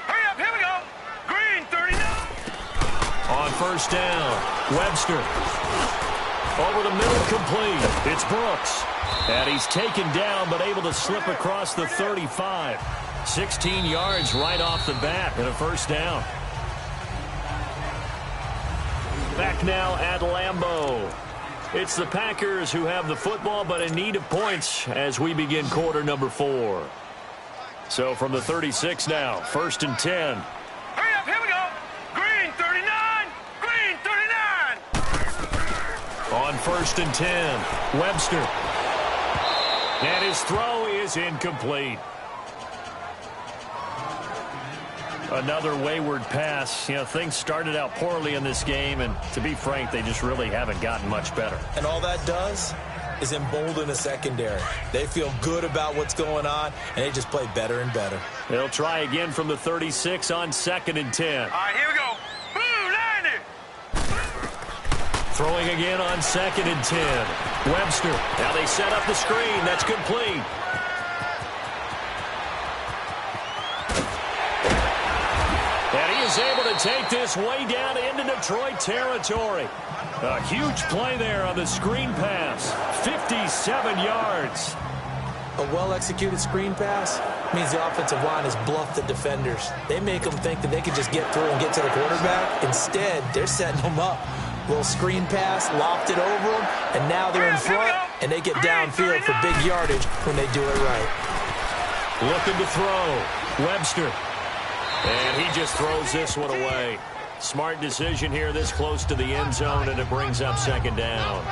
Hurry up, here we go. Green, 39. On first down, Webster. Over the middle, complete. It's Brooks. And he's taken down, but able to slip across the 35. 16 yards right off the bat and a first down. Back now at Lambeau. It's the Packers who have the football, but in need of points as we begin quarter number 4. So from the 36 now, 1st and 10. Hurry up, here we go. Green, 39. Green, 39. On 1st and 10, Webster. And his throw is incomplete. Another wayward pass. You know, things started out poorly in this game, and to be frank, they just really haven't gotten much better. And all that does is embolden the secondary. They feel good about what's going on, and they just play better and better. They'll try again from the 36 on 2nd and 10. All right, here we go. Blue 90. Throwing again on 2nd and 10. Webster. Now they set up the screen. That's complete. And he is able to take this way down into Detroit territory. A huge play there on the screen pass. 57 yards. A well-executed screen pass means the offensive line has bluffed the defenders. They make them think that they can just get through and get to the quarterback. Instead, they're setting them up. Little screen pass, lofted over them, and now they're in front, and they get downfield for big yardage when they do it right. Looking to throw. Webster. And he just throws this one away. Smart decision here this close to the end zone, and it brings up second down.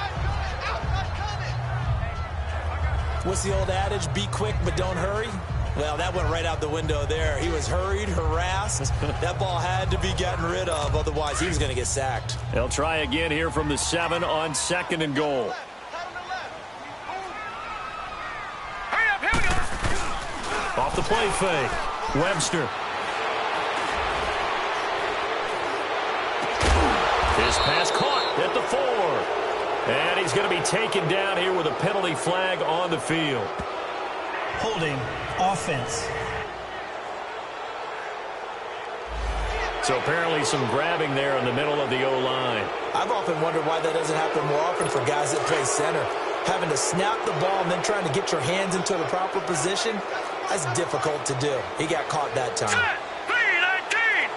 What's the old adage? Be quick, but don't hurry. Well, that went right out the window there. He was hurried, harassed. That ball had to be gotten rid of, otherwise he was going to get sacked. They'll try again here from the 7 on 2nd and goal. Hurry up, here we go. Off the play fake. Webster. His pass caught at the 4. And he's going to be taken down here with a penalty flag on the field. Holding offense. So apparently some grabbing there in the middle of the O-line. I've often wondered why that doesn't happen more often for guys that play center. Having to snap the ball and then trying to get your hands into the proper position, that's difficult to do. He got caught that time. 3-19.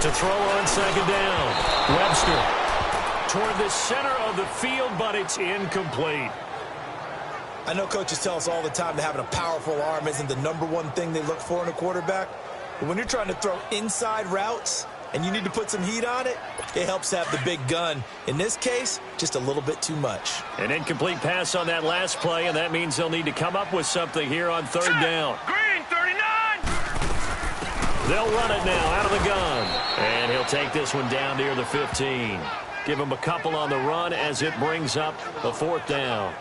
To throw on second down. Webster toward the center of the field, but it's incomplete. I know coaches tell us all the time that having a powerful arm isn't the #1 thing they look for in a quarterback. But when you're trying to throw inside routes and you need to put some heat on it, it helps have the big gun. In this case, just a little bit too much. An incomplete pass on that last play, and that means they'll need to come up with something here on 3rd down. Green, 39. They'll run it now out of the gun. And he'll take this one down near the 15. Give him a couple on the run as it brings up the 4th down.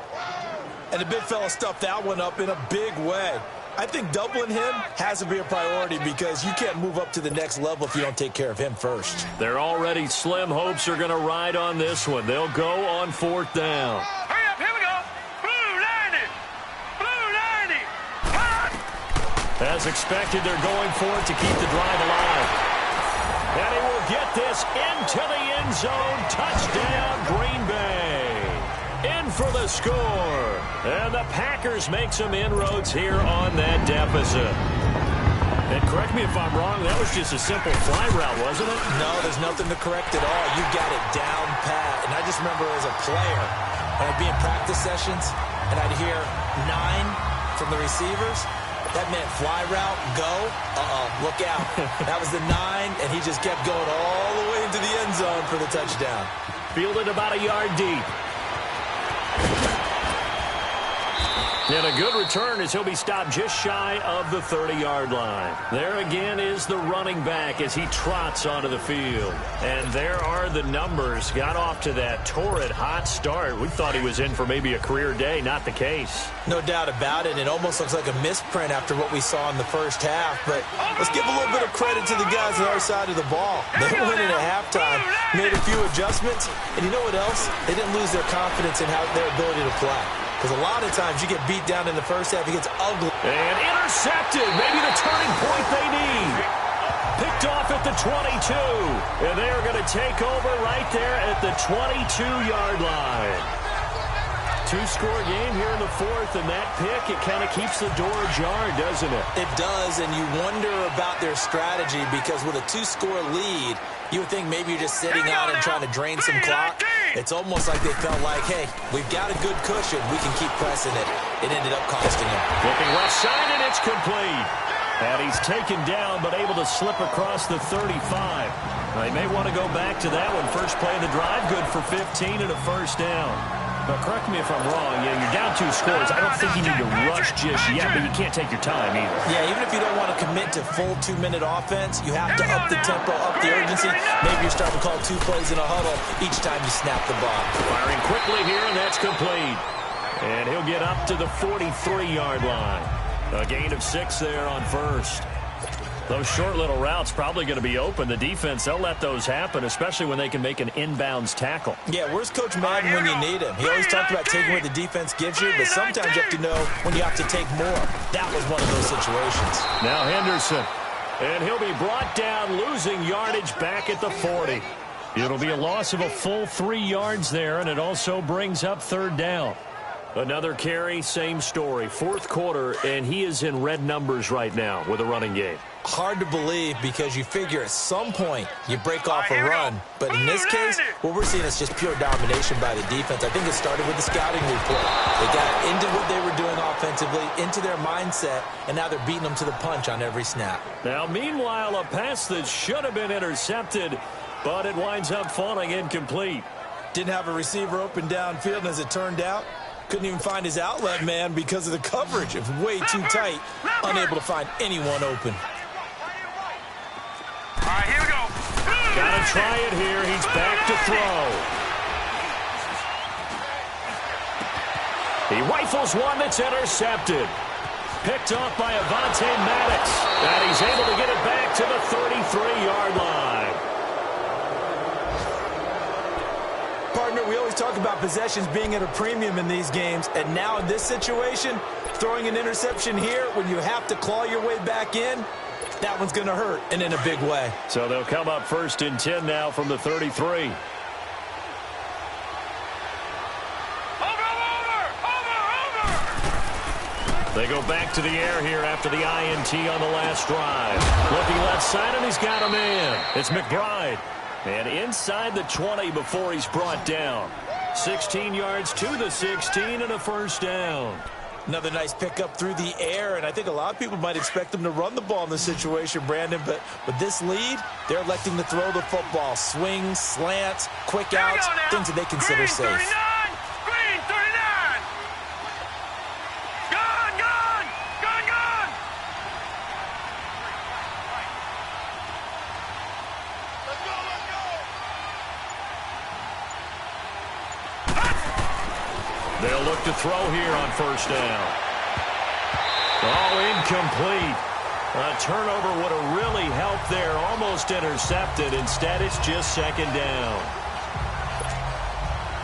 And the big fella stuffed that one up in a big way. I think doubling him has to be a priority because you can't move up to the next level if you don't take care of him first. Their already slim hopes are going to ride on this one. They'll go on 4th down. Hurry up, here we go. Blue 90. Blue 90. Hot. As expected, they're going for it to keep the drive alive. And he will get this into the end zone. Touchdown, Green Bay. In for the score. And the Packers make some inroads here on that deficit. And correct me if I'm wrong, that was just a simple fly route, wasn't it? No, there's nothing to correct at all. You got it down pat. And I just remember as a player, when I'd be in practice sessions, and I'd hear 9 from the receivers. That meant fly route, go, look out. That was the 9, and he just kept going all the way into the end zone for the touchdown. Fielded about a yard deep. And a good return as he'll be stopped just shy of the 30-yard line. There again is the running back as he trots onto the field. And there are the numbers. Got off to that torrid hot start. We thought he was in for maybe a career day. Not the case. No doubt about it. It almost looks like a misprint after what we saw in the first half. But let's give a little bit of credit to the guys on our side of the ball. They went in at halftime, made a few adjustments. And you know what else? They didn't lose their confidence in their ability to play. Because a lot of times you get beat down in the first half, it gets ugly. And intercepted. Maybe the turning point they need. Picked off at the 22. And they are going to take over right there at the 22-yard line. 2-score game here in the 4th, and that pick, it kind of keeps the door ajar, doesn't it? It does, and you wonder about their strategy because with a 2-score lead, you would think maybe you're just sitting out and trying to drain some clock. It's almost like they felt like, hey, we've got a good cushion. We can keep pressing it. It ended up costing him. Looking left side, and it's complete. And he's taken down, but able to slip across the 35. They may want to go back to that one. First play of the drive, good for 15 and a first down. Now, correct me if I'm wrong. Yeah, you're down 2 scores. I don't think you need to rush just yet, but you can't take your time either. Yeah, even if you don't want to commit to full 2-minute offense, you have to up the tempo, up the urgency. Maybe you're starting to call 2 plays in a huddle each time you snap the ball. Firing quickly here, and that's complete. And he'll get up to the 43-yard line. A gain of 6 there on first. Those short little routes probably going to be open. The defense, they'll let those happen, especially when they can make an inbounds tackle. Yeah, where's Coach Madden when you need him? He always talked about taking what the defense gives you, but sometimes you have to know when you have to take more. That was one of those situations. Now Henderson, and he'll be brought down, losing yardage back at the 40. It'll be a loss of a full 3 yards there, and it also brings up 3rd down. Another carry, same story. Fourth quarter, and he is in red numbers right now with a running game. Hard to believe because you figure at some point you break off a run. But in this case, what we're seeing is just pure domination by the defense. I think it started with the scouting report. They got into what they were doing offensively, into their mindset, and now they're beating them to the punch on every snap. Now, meanwhile, a pass that should have been intercepted, but it winds up falling incomplete. Didn't have a receiver open downfield, and as it turned out, couldn't even find his outlet man because of the coverage. It was way too tight, unable to find anyone open. All right, here we go. Gotta try it here. He's back to throw. He rifles one that's intercepted. Picked off by Avonte Maddox. And he's able to get it back to the 33-yard line. Partner, we always talk about possessions being at a premium in these games, and now in this situation, throwing an interception here when you have to claw your way back in, that one's going to hurt, and in a big way. So they'll come up 1st and 10 now from the 33. They go back to the air here after the INT on the last drive. Looking left side, and he's got a man. It's McBride. And inside the 20 before he's brought down. 16 yards to the 16 and a first down. Another nice pickup through the air, and I think a lot of people might expect them to run the ball in this situation, Brandon, but with this lead, they're electing to throw the football. Swings, slants, quick outs, things that they consider safe. 39! Green 39! Gone, gone! Gone, gone! Let's go, let's go! They'll look to throw here on first down. Oh, incomplete. A turnover would have really helped there. Almost intercepted. Instead, it's just second down.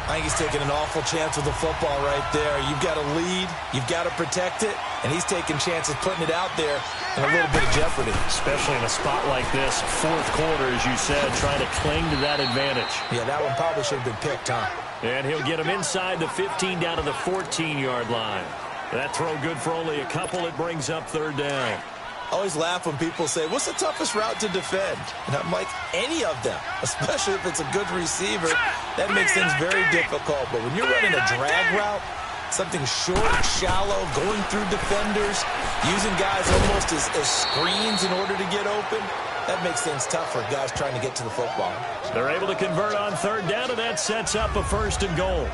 I think he's taking an awful chance with the football right there. You've got a lead. You've got to protect it. And he's taking chances putting it out there in a little bit of jeopardy. Especially in a spot like this. Fourth quarter, as you said, trying to cling to that advantage. Yeah, that one probably should have been picked, huh? And he'll get him inside the 15 down to the 14-yard line. That throw good for only a couple. It brings up third down. I always laugh when people say, what's the toughest route to defend? And I'm like, any of them, especially if it's a good receiver. That makes things very difficult. But when you're running a drag route, something short, shallow, going through defenders, using guys almost as screens in order to get open, that makes things tough for guys trying to get to the football. They're able to convert on third down, and that sets up a first and goal.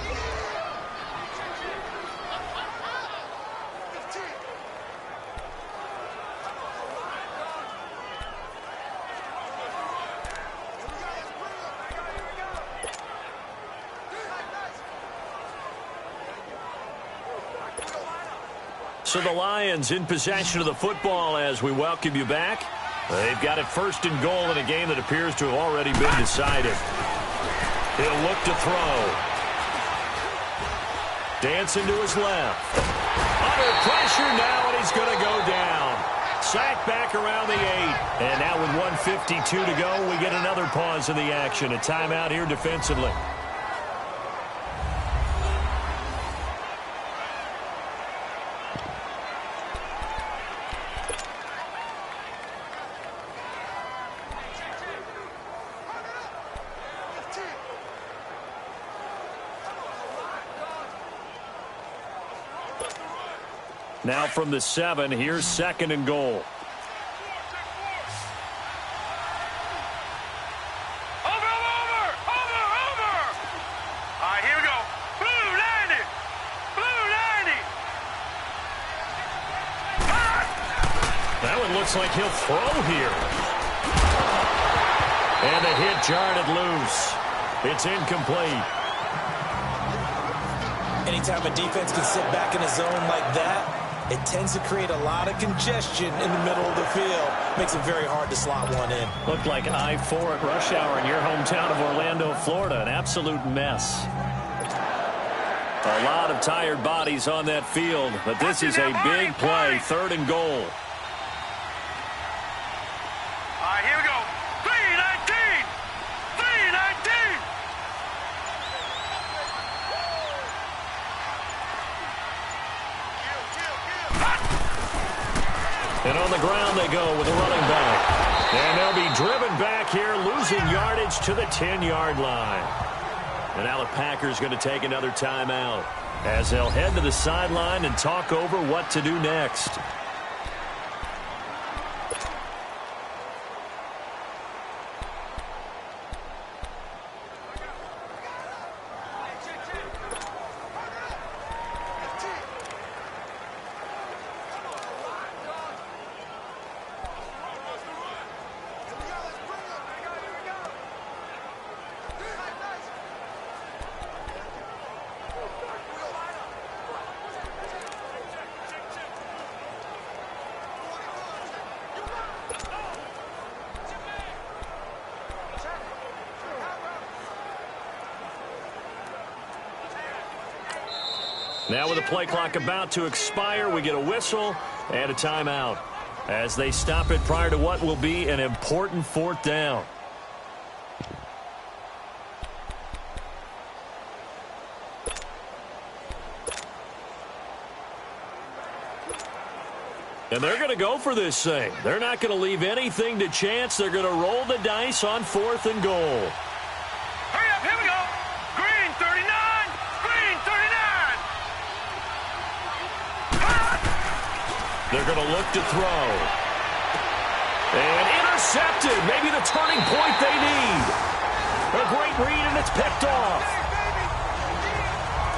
So the Lions in possession of the football as we welcome you back. They've got it first and goal in a game that appears to have already been decided. He'll look to throw. Dancing to his left. Under pressure now, and he's going to go down. Sacked back around the 8. And now with 1:52 to go, we get another pause in the action. A timeout here defensively. Now from the 7, here's second and goal. Over! All right, here we go. Blue 90! Blue 90! That one looks like he'll throw here. And the hit jarred it loose. It's incomplete. Anytime a defense can sit back in a zone like that, it tends to create a lot of congestion in the middle of the field. Makes it very hard to slot one in. Looked like I-4 at rush hour in your hometown of Orlando, Florida. An absolute mess. A lot of tired bodies on that field, but this is a big play. Third and goal. All right, here we go. 319! 319! ground they go with a running back. And they'll be driven back here, losing yardage to the 10-yard line. And now the Packers going to take another timeout as they'll head to the sideline and talk over what to do next. Now with the play clock about to expire, we get a whistle and a timeout as they stop it prior to what will be an important fourth down. And they're going to go for this thing. They're not going to leave anything to chance. They're going to roll the dice on 4th and goal. Hurry up, here we go. Green 39, green 39. They're going to look to throw. And intercepted. Maybe the turning point they need. A great read, and it's picked off.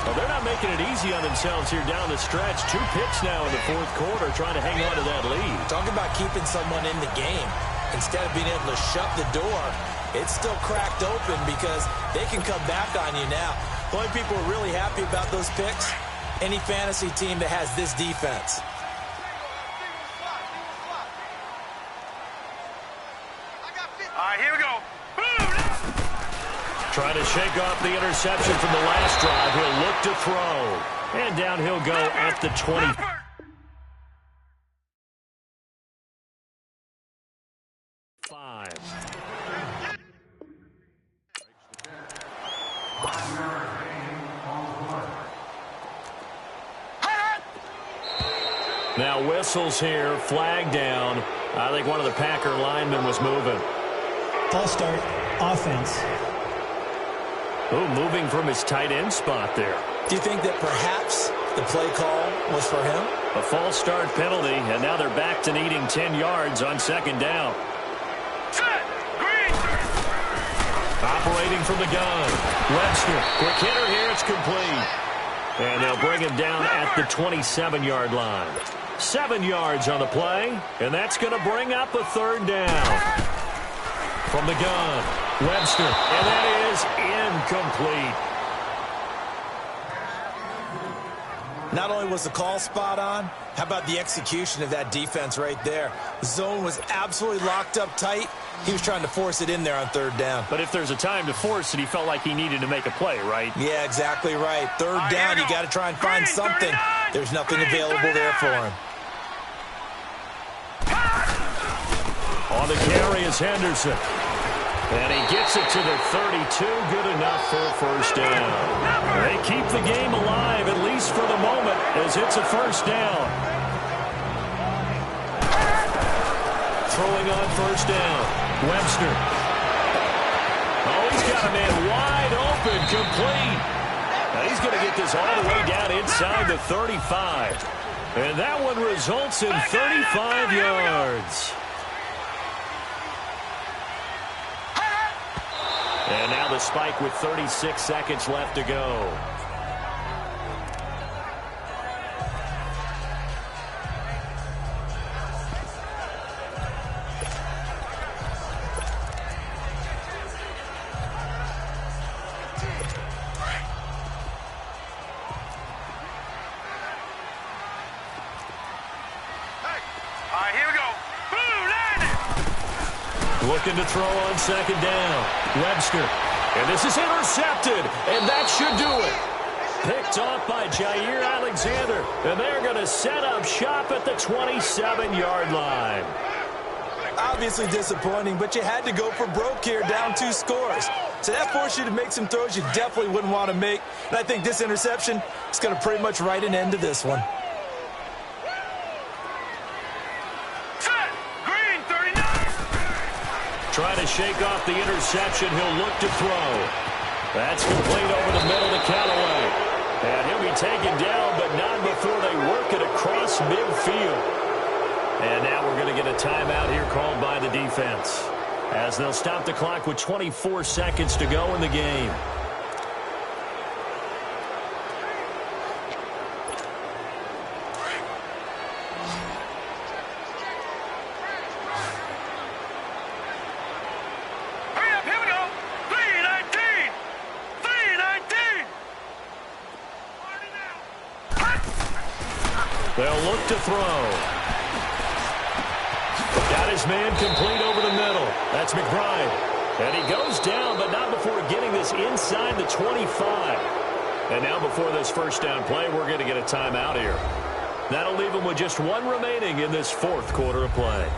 Well, they're not making it easy on themselves here down the stretch. 2 picks now in the 4th quarter, trying to hang on to that lead. Talk about keeping someone in the game. Instead of being able to shut the door, it's still cracked open because they can come back on you now. The only people who are really happy about those picks, any fantasy team that has this defense. All right, here we go. Trying to shake off the interception from the last drive. He'll look to throw. And down he'll go at the 20. Now whistles here, flag down. I think one of the Packer linemen was moving. False start, offense. Oh, moving from his tight end spot there. Do you think that perhaps the play call was for him? A false start penalty, and now they're back to needing 10 yards on 2nd down. Set, green. Operating from the gun. Webster, quick hitter here, it's complete. And they'll bring him down at the 27-yard line. 7 yards on the play, and that's going to bring up a 3rd down. From the gun, Webster, and that is incomplete. Not only was the call spot on, how about the execution of that defense right there? The zone was absolutely locked up tight. He was trying to force it in there on 3rd down. But if there's a time to force it, he felt like he needed to make a play, right? Yeah, exactly right. 3rd down, you got to try and find something. There's nothing available there for him. On the carry is Henderson. And he gets it to the 32. Good enough for a 1st down. They keep the game alive, at least for the moment, as it's a 1st down. Throwing on 1st down. Webster. Oh, he's got a man wide open, complete. Now he's going to get this all the way down inside the 35. And that one results in 35 yards. And now the spike with 36 seconds left to go. Looking to throw on 2nd down. Webster. And this is intercepted. And that should do it. Picked off by Jair Alexander. And they're going to set up shop at the 27-yard line. Obviously disappointing, but you had to go for broke here, down 2 scores. So that forced you to make some throws you definitely wouldn't want to make. And I think this interception is going to pretty much write an end to this one. Set. shake off the interception. He'll look to throw. That's complete over the middle to Callaway. And he'll be taken down, but not before they work it across midfield. And now we're going to get a timeout here called by the defense, as they'll stop the clock with 24 seconds to go in the game. They'll look to throw. Got his man complete over the middle. That's McBride. And he goes down, but not before getting this inside the 25. And now before this first down play, we're going to get a timeout here. That'll leave him with just one remaining in this fourth quarter of play.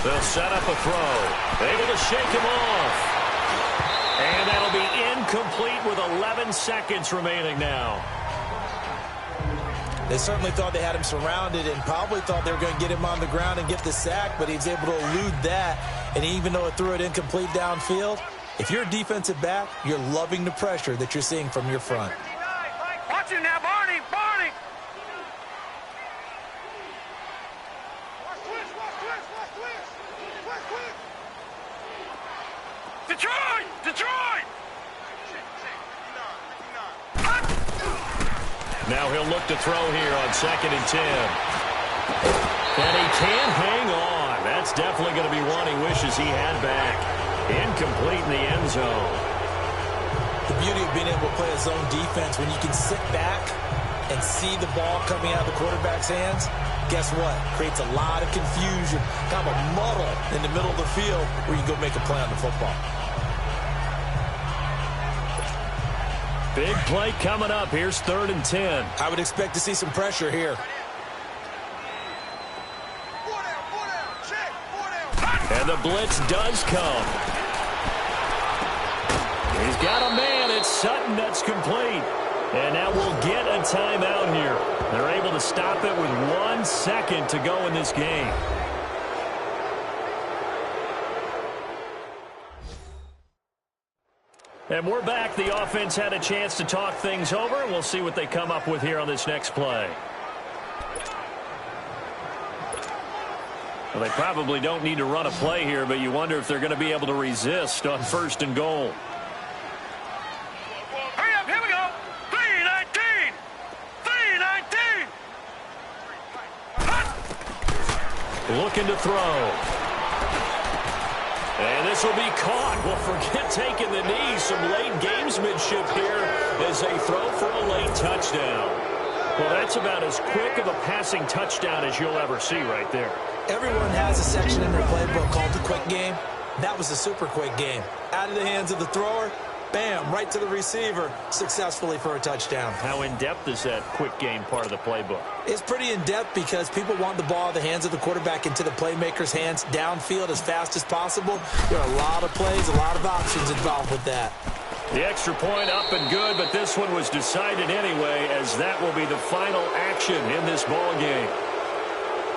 They'll set up a throw. Able to shake him off. And that'll be incomplete with 11 seconds remaining now. They certainly thought they had him surrounded and probably thought they were going to get him on the ground and get the sack, but he was able to elude that. And even though it threw it incomplete downfield, if you're a defensive back, you're loving the pressure that you're seeing from your front. Watch him now, Barney! Barney! Detroit! Detroit! Now he'll look to throw here on 2nd and 10. And he can't hang on. That's definitely going to be one he wishes he had back. Incomplete in the end zone. The beauty of being able to play a zone defense, when you can sit back and see the ball coming out of the quarterback's hands, guess what? Creates a lot of confusion, kind of a muddle in the middle of the field where you can go make a play on the football. Big play coming up. Here's 3rd and 10. I would expect to see some pressure here. And the blitz does come. He's got a man. It's Sutton that's complete. And now we'll get a timeout here. They're able to stop it with 1 second to go in this game. And we're back. The offense had a chance to talk things over, and we'll see what they come up with here on this next play. Well, they probably don't need to run a play here, but you wonder if they're going to be able to resist on 1st and goal. Hurry up, here we go. 3-19. 3-19. Looking to throw. And this will be caught. Well, forget taking the knee. Some late gamesmanship here as they throw for a late touchdown. Well, that's about as quick of a passing touchdown as you'll ever see right there. Everyone has a section in their playbook called the quick game. That was a super quick game. Out of the hands of the thrower, bam, right to the receiver, successfully for a touchdown. How in-depth is that quick game part of the playbook? It's pretty in-depth because people want the ball in the hands of the quarterback into the playmaker's hands downfield as fast as possible. There are a lot of plays, a lot of options involved with that. The extra point up and good, but this one was decided anyway, as that will be the final action in this ball game.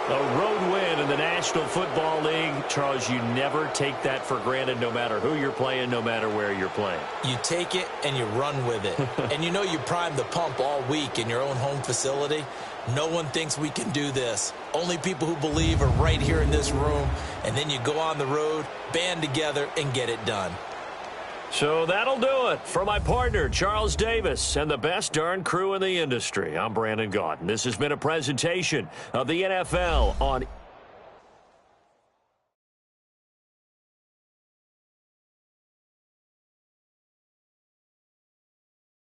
A road win in the National Football League. Charles, you never take that for granted, no matter who you're playing, no matter where you're playing. You take it and you run with it. And you know you primed the pump all week in your own home facility. No one thinks we can do this. Only people who believe are right here in this room. And then you go on the road, band together, and get it done. So that'll do it. For my partner, Charles Davis, and the best darn crew in the industry, I'm Brandon Gaudin. This has been a presentation of the NFL on